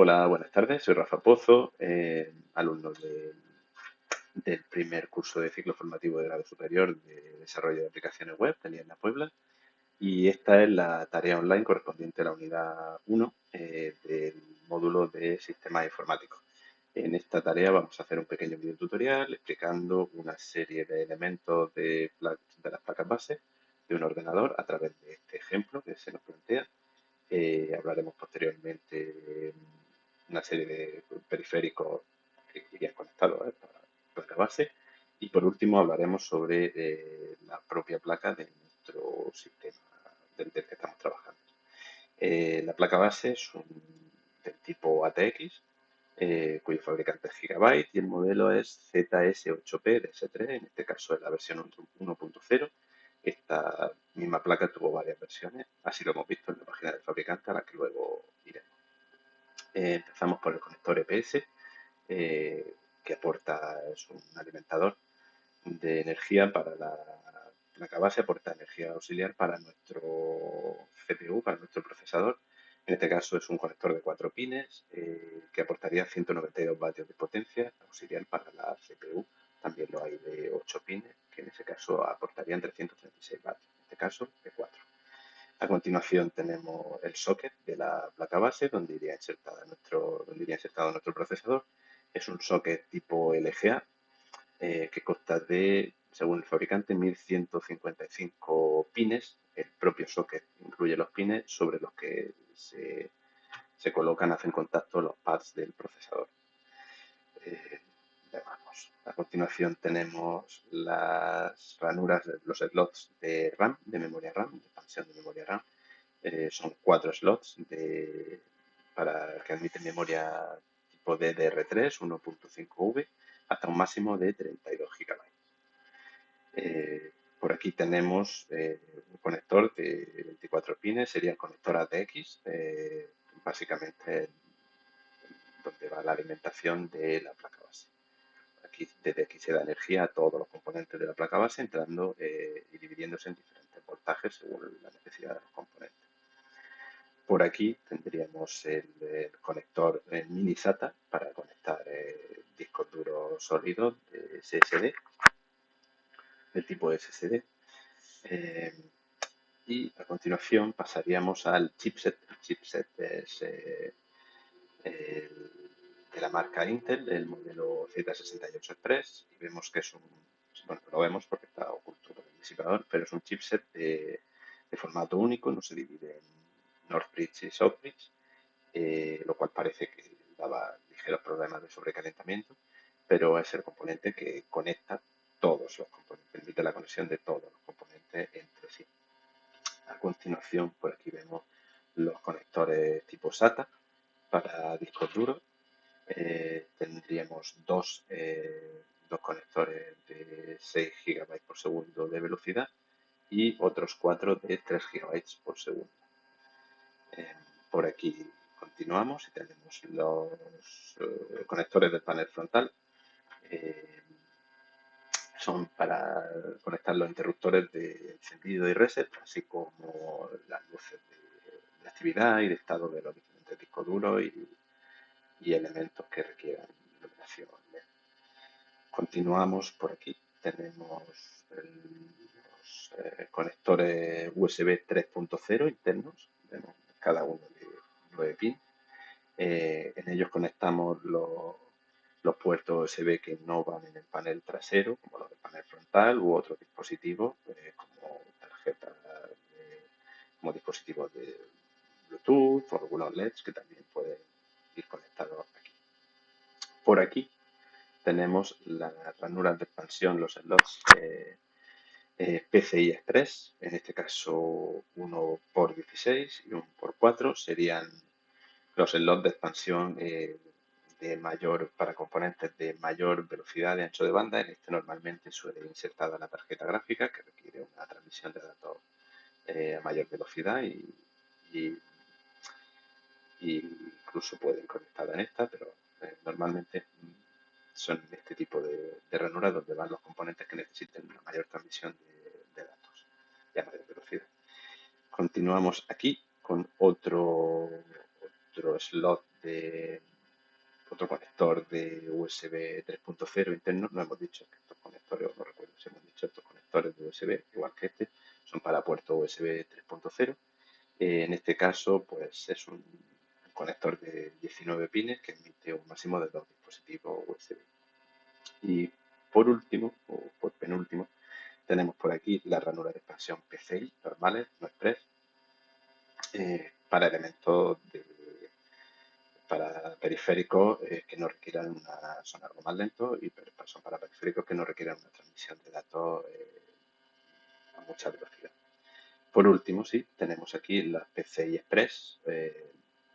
Hola, buenas tardes. Soy Rafa Pozo, alumno del primer curso de ciclo formativo de grado superior de desarrollo de aplicaciones web de la Puebla. Y esta es la tarea online correspondiente a la unidad 1 del módulo de sistemas informáticos. En esta tarea vamos a hacer un pequeño video tutorial explicando una serie de elementos de las placas base de un ordenador a través de este ejemplo que se nos plantea. Hablaremos posteriormente de una serie de periféricos que irían conectados para la placa base. Y por último hablaremos sobre la propia placa de nuestro sistema del que estamos trabajando. La placa base es del tipo ATX, cuyo fabricante es Gigabyte y el modelo es ZS8P de S3, en este caso es la versión 1.0. Esta misma placa tuvo varias versiones, así lo hemos visto en la página del fabricante, a la que luego iremos. Empezamos por el conector EPS, que es un alimentador de energía para la placa base, aporta energía auxiliar para nuestro CPU, para nuestro procesador. En este caso es un conector de 4 pines que aportaría 192 vatios de potencia auxiliar para la CPU. También lo hay de 8 pines, que en ese caso aportarían 336 vatios, en este caso de 4. A continuación tenemos el socket de la placa base donde iría insertado nuestro procesador. Es un socket tipo LGA que consta de, según el fabricante, 1155 pines. El propio socket incluye los pines sobre los que se colocan, hacen contacto los pads del procesador. Vamos. A continuación tenemos las ranuras, los slots de RAM, de memoria RAM, de expansión de memoria RAM. Son 4 slots que admiten memoria tipo DDR3 1.5V hasta un máximo de 32 GB. Por aquí tenemos un conector de 24 pines, sería el conector ATX, básicamente donde va la alimentación de la placa base. Desde aquí se da energía a todos los componentes de la placa base, entrando y dividiéndose en diferentes voltajes según la necesidad de los componentes. Por aquí tendríamos el conector mini SATA para conectar discos duros sólidos de SSD, del tipo SSD. Y a continuación pasaríamos al chipset. El chipset es de la marca Intel, el modelo Z68 Express, y vemos que es bueno, lo vemos porque está oculto por el disipador, pero es un chipset de formato único, no se divide en Northbridge y Southbridge, lo cual parece que daba ligeros problemas de sobrecalentamiento, pero es el componente que conecta todos los componentes, permite la conexión de todos los componentes entre sí. A continuación, por aquí vemos los conectores tipo SATA para discos duros. Tendríamos dos conectores de 6 GB por segundo de velocidad y otros 4 de 3 GB por segundo. Por aquí continuamos y tenemos los conectores del panel frontal. Son para conectar los interruptores de encendido y reset, así como las luces de actividad y de estado de los diferentes discos duros y elementos que requieran iluminación LED. Continuamos por aquí. Tenemos los conectores USB 3.0 internos, vemos cada uno de 9 pins. En ellos conectamos los puertos USB que no van en el panel trasero, como los del panel frontal u otros dispositivos, como tarjetas, como dispositivos de Bluetooth o algunos LEDs que también pueden ir conectados aquí. Por aquí tenemos las ranuras de expansión, los slots PCI Express, en este caso uno por 16 y uno por 4 serían los slots de expansión para componentes de mayor velocidad de ancho de banda. En este normalmente suele insertada la tarjeta gráfica que requiere una transmisión de datos a mayor velocidad y incluso pueden conectar en esta, pero normalmente son este tipo de ranuras donde van los componentes que necesiten una mayor transmisión de datos y a mayor velocidad. Continuamos aquí con otro slot de otro conector de USB 3.0 interno. No hemos dicho que estos conectores, no recuerdo si hemos dicho estos conectores de USB, igual que este, son para puerto USB 3.0. En este caso, pues es un conector de 19 pines que emite un máximo de 2 dispositivos USB. Y por último, o por penúltimo, tenemos por aquí la ranura de expansión PCI normales, no Express, para elementos para periféricos que no requieran son algo más lentos y son para periféricos que no requieran una transmisión de datos a mucha velocidad. Por último, sí, tenemos aquí la PCI Express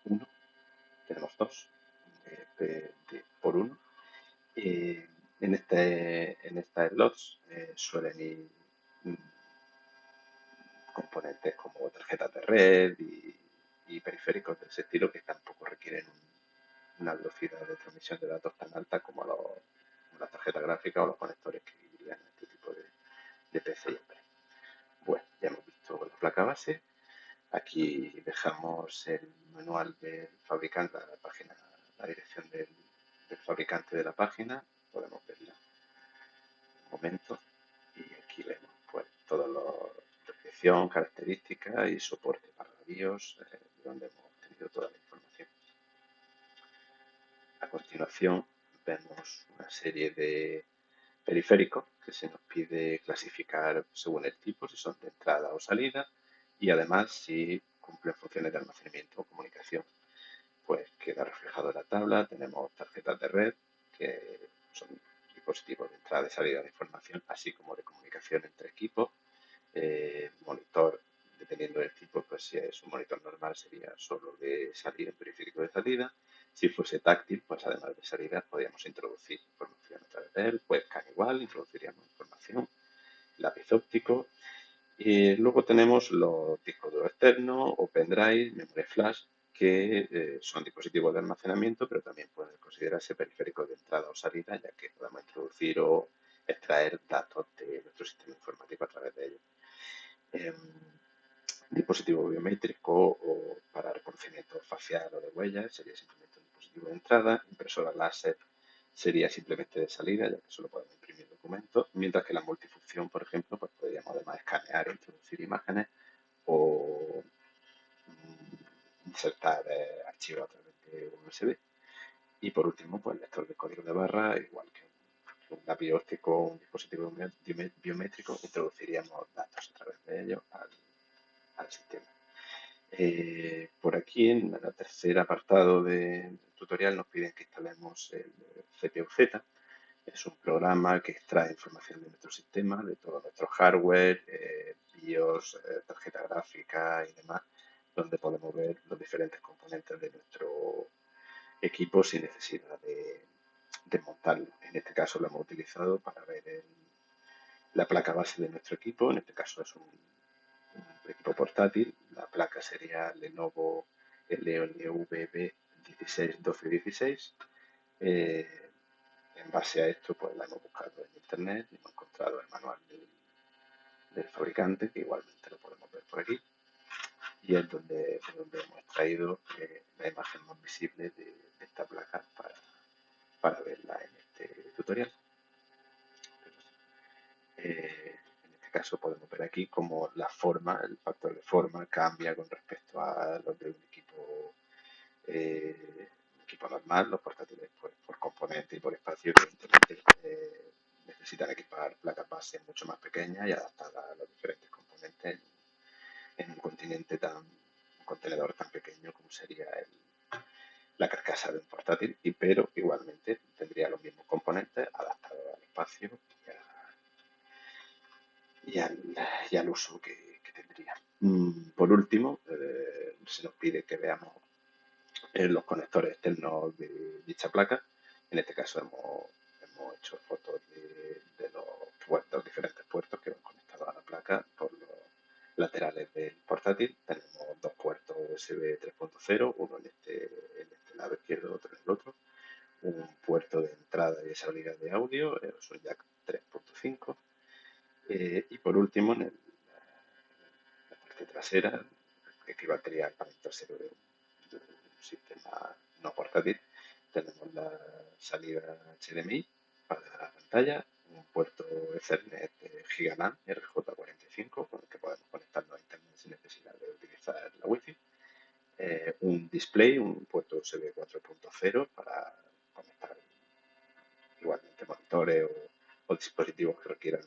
1, tenemos dos por uno. En estas slots suelen ir componentes como tarjetas de red y periféricos de ese estilo que tampoco requieren una velocidad de transmisión de datos tan alta como las tarjetas gráficas o los conectores que vivirían en este tipo de PCI. Bueno, ya hemos visto la placa base. Aquí dejamos el manual del fabricante, la página, la dirección del fabricante de la página. Podemos verla un momento. Y aquí vemos pues toda la descripción, características y soporte para BIOS, donde hemos obtenido toda la información. A continuación vemos una serie de periféricos que se nos pide clasificar según el tipo, si son de entrada o salida, y además si cumplen funciones de almacenamiento o comunicación. Pues queda reflejado en la tabla. Tenemos tarjetas de red, que son dispositivos de entrada y salida de información, así como de comunicación entre equipos. Monitor, dependiendo del tipo, pues si es un monitor normal sería solo de salida, periférico de salida. Si fuese táctil, pues además de salida podríamos introducir información a través de él. Webcam igual, introduciríamos información. Lápiz óptico. Y luego tenemos los discos duros externos o pendrive, memoria flash, que son dispositivos de almacenamiento, pero también pueden considerarse periféricos de entrada o salida, ya que podemos introducir o extraer datos de nuestro sistema informático a través de ellos. Dispositivo biométrico o para reconocimiento facial o de huellas sería simplemente un dispositivo de entrada. Impresora láser sería simplemente de salida, ya que solo podemos imprimir documentos, mientras que la multifunción, por ejemplo, pues podríamos además escanear e introducir imágenes o insertar archivos a través de USB. Y por último, pues el lector de código de barra, igual que un lápiz óptico o un dispositivo biométrico, introduciríamos datos a través de ellos al sistema. Por aquí, en el tercer apartado del tutorial, nos piden que instalemos el CPU-Z. Es un programa que extrae información de nuestro sistema, de todo nuestro hardware, BIOS, tarjeta gráfica y demás, donde podemos ver los diferentes componentes de nuestro equipo sin necesidad de montarlo. En este caso lo hemos utilizado para ver la placa base de nuestro equipo. En este caso es un equipo portátil. La placa sería Lenovo LLVB 161216. En base a esto, pues la hemos buscado en internet y hemos encontrado el manual del fabricante, que igualmente lo podemos ver por aquí. Y es donde hemos extraído la imagen más visible de esta placa para verla en este tutorial. En este caso podemos ver aquí cómo la forma, el factor de forma cambia con respecto a los de un equipo normal. Los portátiles pues, por componente y por espacio evidentemente necesitan equipar placas base mucho más pequeñas y adaptadas a los diferentes componentes en un contenedor tan pequeño como sería la carcasa de un portátil, pero igualmente tendría los mismos componentes adaptados al espacio y al uso que tendría. Por último, se nos pide que veamos los conectores externos de dicha placa. En este caso hemos hecho fotos de los puertos, diferentes puertos que van conectados a la placa por los laterales del portátil. Tenemos dos puertos USB 3.0, uno en este lado izquierdo, otro en el otro. Un puerto de entrada y de salida de audio, es un jack 3.5. Y por último, en la parte trasera, que equivaldría al panel trasero de un sistema no portátil, tenemos la salida HDMI para la pantalla, un puerto Ethernet Gigalan RJ45 con el que podemos conectarnos a Internet sin necesidad de utilizar la Wi-Fi, un display, un puerto USB 4.0 para conectar igualmente monitores o dispositivos que requieran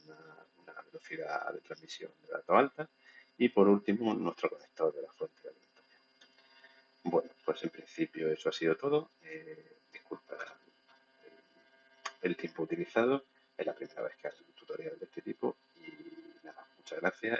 una velocidad de transmisión de datos alta. Y por último, nuestro conector de la fuente de alimentación. Bueno, pues en principio eso ha sido todo. Disculpa el tiempo utilizado. Es la primera vez que hago un tutorial de este tipo. Y nada, muchas gracias.